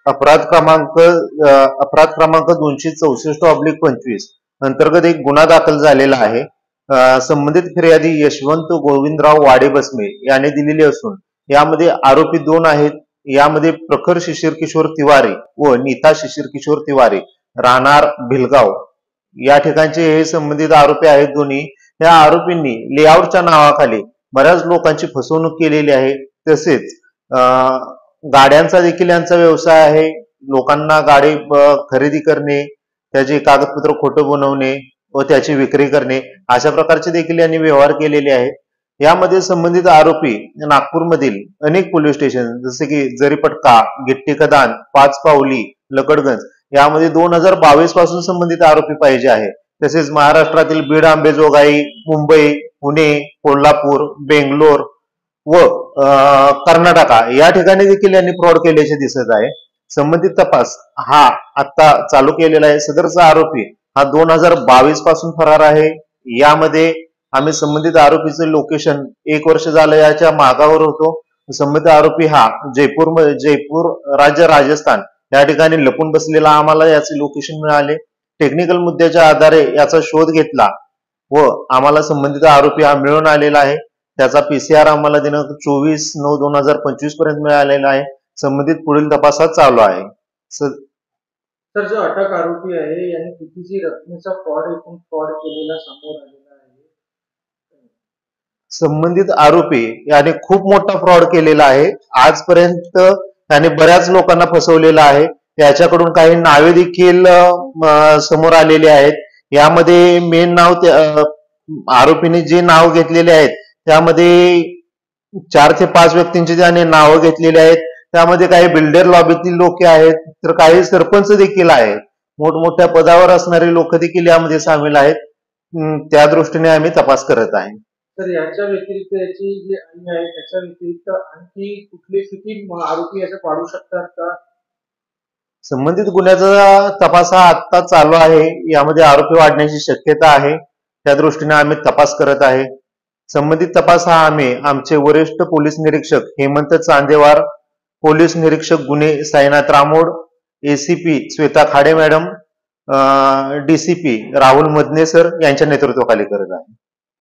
अपराध क्रमांक 264/25 अंतर्गत एक गुन्हा दाखल झालेला आहे। संबंधित फिर्यादी यशवंत गोविंदराव वाडेबसमे याने दिलेली असून यामध्ये आरोपी 2 आहेत। यामध्ये प्रखर शिशिर किशोर तिवारी व नीता शिशिर किशोर तिवारी राहणार भिलगाव या ठिकाणचे हे संबंधित आरोपी आहेत दोन्ही। या आरोपींनी लेआउटच्या नावाखाली बऱ्याच लोकांची फसवणूक केलेली आहे। तसेच गाड्यांचा देखील यांचा व्यवसाय आहे। लोकांना गाडी खरेदी करणे, त्याचे कागदपत्र खोटे बनवणे व त्याची विक्री करणे अशा प्रकारचे देखील यांनी व्यवहार केलेले आहेत। यामध्ये संबंधित आरोपी नागपूरमधील अनेक पोलीस स्टेशन जसे की जरीपटका, गिट्टी खदान, पाच पावली, लकडगंज यामध्ये 2022 पासून संबंधित आरोपी पाहिजे आहे। तसेच महाराष्ट्रातील बीड, अंबेजोगाई, मुंबई, पुणे, कोल्हापूर, बेंगलोर व कर्नाटका या ठिकाणी देखील यांनी फ्रॉड केल्याचे दिसत आहे। संबंधित तपास हा आता चालू केलेला आहे। सदरचा आरोपी हा 2022 पासून फरार आहे। यामध्ये आम्ही संबंधित आरोपीचे लोकेशन 1 वर्ष झालं याच्या मागावर होतो। संबंधित आरोपी हा जयपूर राज्य राजस्थान या ठिकाणी लपून बसलेला आम्हाला याचे लोकेशन मिळाले। टेक्निकल मुद्द्याच्या आधारे याचा शोध घेतला व आम्हाला संबंधित आरोपी हा मिळून आलेला आहे। त्याचा PCR आम्हाला दिनांक 24/9/2025 पर्यंत मिळालेला आहे। संबंधित पुढील तपासात चालू आहे। सर, जो अटक आरोपी आहे याने कितीची रकमेचा फ्रॉड केलेला समोर आलेला आहे। संबंधित आरोपी याने खूप मोठा फ्रॉड केलेला आहे। आजपर्यंत त्याने बऱ्याच लोकांना फसवलेला आहे। याच्याकडून काही नावे देखील समोर आलेली आहेत। यामध्ये मेन नाव आरोपीने जे नाव घेतलेले आहेत त्यामध्ये 4 ते 5 व्यक्तींची त्याने नावं घेतलेली आहेत। त्यामध्ये काही बिल्डर लॉबीतील लोक आहेत, तर काही सरपंच देखील आहेत। मोठमोठ्या पदावर असणारे लोक देखील यामध्ये सामील आहेत। त्या दृष्टीने आम्ही तपास करत आहे। तर याच्या व्यतिरिक्त याची जे अन्य आहे त्याच्या व्यतिरिक्त आणखी कुठले किती आरोपी याचे पाडू शकतात का? संबंधित गुन्ह्याचा तपास हा आता चालू आहे। यामध्ये आरोपी वाढण्याची शक्यता आहे। त्या दृष्टीने आम्ही तपास करत आहे। संबंधित तपास हा आम्ही आमचे वरिष्ठ पोलीस निरीक्षक हेमंत चांदेवार, पोलीस निरीक्षक गुन्हे Sainath Ramod, ACP Shweta Khade madam, DCP Rahul Madne sir यांच्या नेतृत्वाखाली करत आहे।